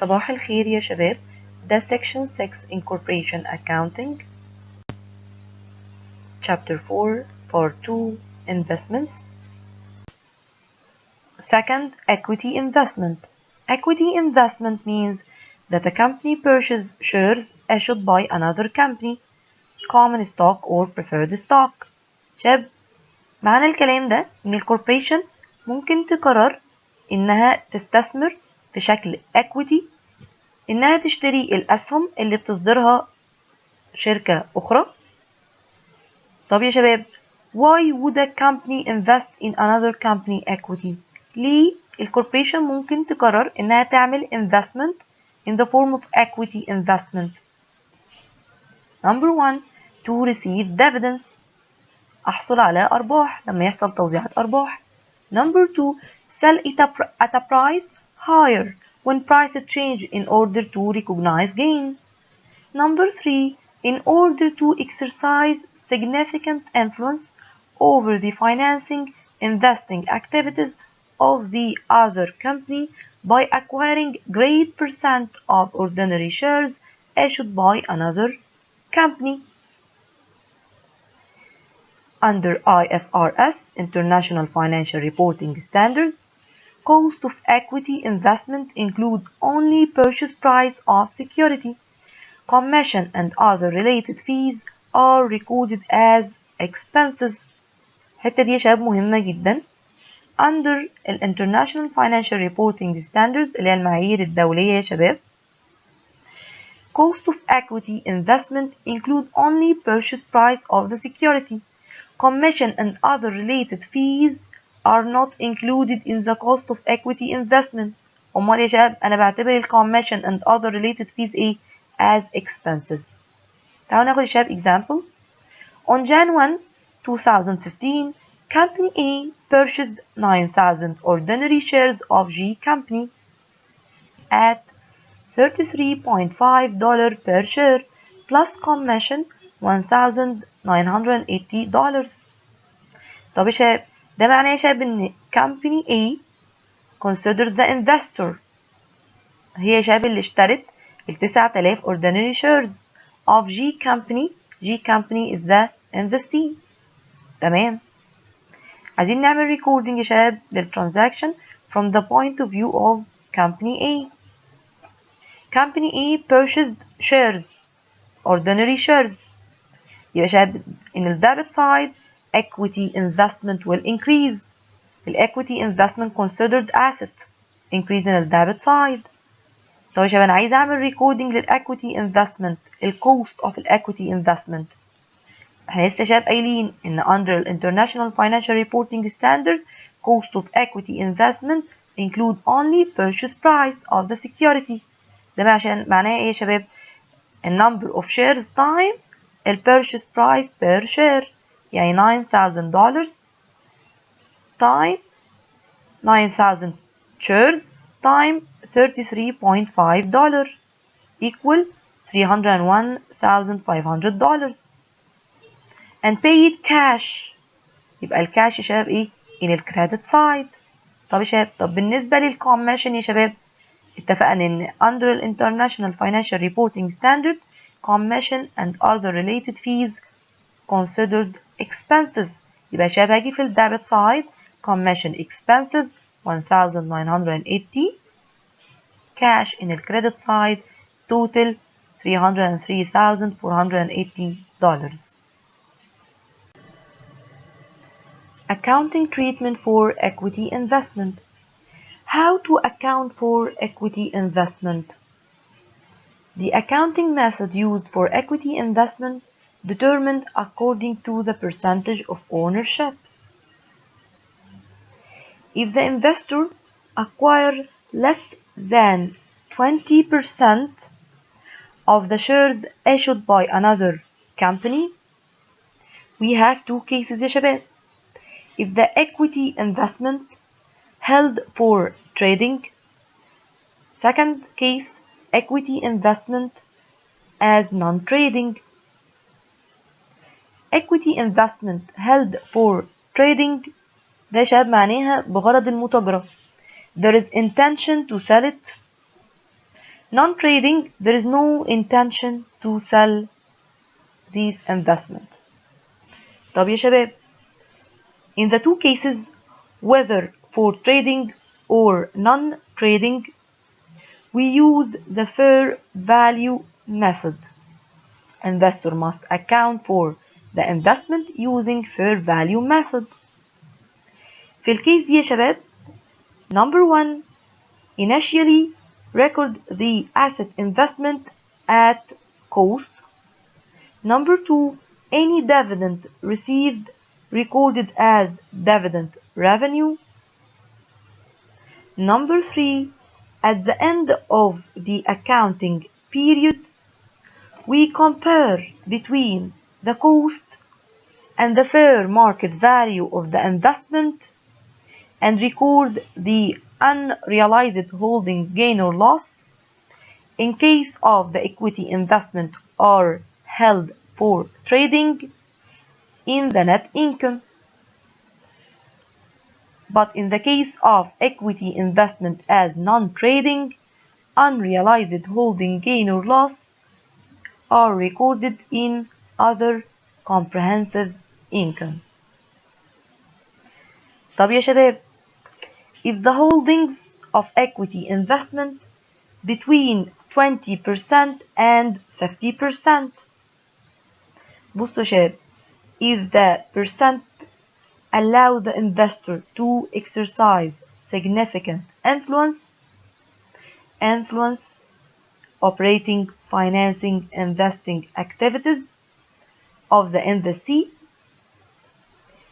صباح الخير يا شباب. ده Section 6 Incorporation Accounting Chapter 4 Part 2 Investments. Second, equity investment. Equity investment means that a company purchases shares issued by another company, common stock or preferred stock. شباب، معنى الكلام ده إن الكوربريشن ممكن تقرر إنها تستثمر في شكل equity، إنها تشتري الأسهم اللي بتصدرها شركة أخرى. طب يا شباب، why would a company invest in another company equity؟ ليه الكوربريشن ممكن تقرر إنها تعمل investment in the form of equity investment؟ Number 1 to receive dividends، أحصل على أرباح لما يحصل توزيعات أرباح. Number 2 sell it at a price higher when prices change in order to recognize gain. Number 3 in order to exercise significant influence over the financing investing activities of the other company by acquiring great percent of ordinary shares issued by another company. Under IFRS, International Financial Reporting Standards, cost of equity investment include only purchase price of security. Commission and other related fees are recorded as expenses. الحتة دي يا شباب مهمة جدا. Under International Financial Reporting Standards اللي هي المعايير الدولية يا شباب، cost of equity investment include only purchase price of the security. Commission and other related fees are not included in the cost of equity investment. أمال يا شباب أنا بعتبر ال commission and other related fees إيه؟ as expenses. تعالوا ناخد يا شباب example. On Jan 1, 2015, Company A purchased 9,000 ordinary shares of G Company at $33.5 per share plus commission $1,980. طب يا شباب، ده معناه يا شباب إن Company A considered the investor، هي يا شباب اللي اشترت ال 9000 ordinary shares of G Company. G Company is the investee. تمام. عايزين نعمل recording يا شباب للترانزاكشن from the point of view of Company A. Company A purchased shares, ordinary shares. يبقى يا شباب in the debit side equity investment will increase. The equity investment considered asset, increase in the debit side. طب يا شباب أنا عايز أعمل recording للequity investment، الcost of equity investment. احنا لسه شباب قايلين إن under International Financial Reporting Standard cost of equity investment include only purchase price of the security. ده عشان معناه إيه يا شباب؟ number of shares time purchase price per share، يعني $9,000 time 9,000 shares time $33.5 equal $301,500 and paid cash. يبقى الكاش يا شباب ايه؟ in الكريدت سايد. طب يا شباب، طب بالنسبة للكوميشن يا شباب، اتفقنا ان under International Financial Reporting Standard commission and other related fees considered expenses. يبقى يا شباب هاجي في الديبت سايد commission expenses 1,980 cash in الكريدت سايد total $303,480. Accounting treatment for equity investment. How to account for equity investment? The accounting method used for equity investment determined according to the percentage of ownership. If the investor acquires less than 20% of the shares issued by another company, we have two cases يا شباب. If the equity investment held for trading. Second case, equity investment as non-trading. Equity investment held for trading ده شباب معناها بغرض المتاجرة. There is intention to sell it Non-trading, there is no intention to sell this investment. طب يا شباب, in the two cases, whether for trading or non-trading, we use the fair value method. Investor must account for the investment using fair value method. في الكيس دي يا شباب, number 1, initially record the asset investment at cost. Number 2, any dividend received recorded as dividend revenue. Number 3, at the end of the accounting period, we compare between the cost and the fair market value of the investment and record the unrealized holding gain or loss in case of the equity investment are held for trading in the net income. But in the case of equity investment as non-trading, unrealized holding gain or loss are recorded in other comprehensive income. طب يا شباب, if the holdings of equity investment between 20% and 50%, بصوا يا شباب, if the percent allow the investor to exercise significant influence, operating, financing, investing activities of the investee.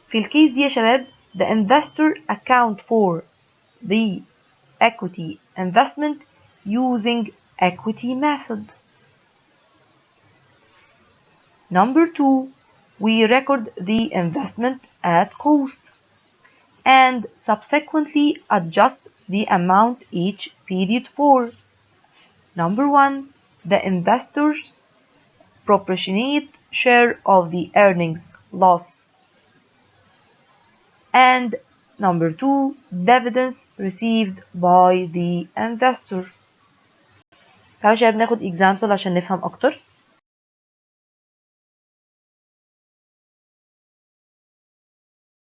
في الكيس دي يا شباب, the investor account for the equity investment using equity method. Number 2, we record the investment at cost and subsequently adjust the amount each period for. Number 1, the investor's proportionate share of the earnings loss. And number 2, dividends received by the investor. تعالوا شباب ناخد example عشان نفهم أكتر.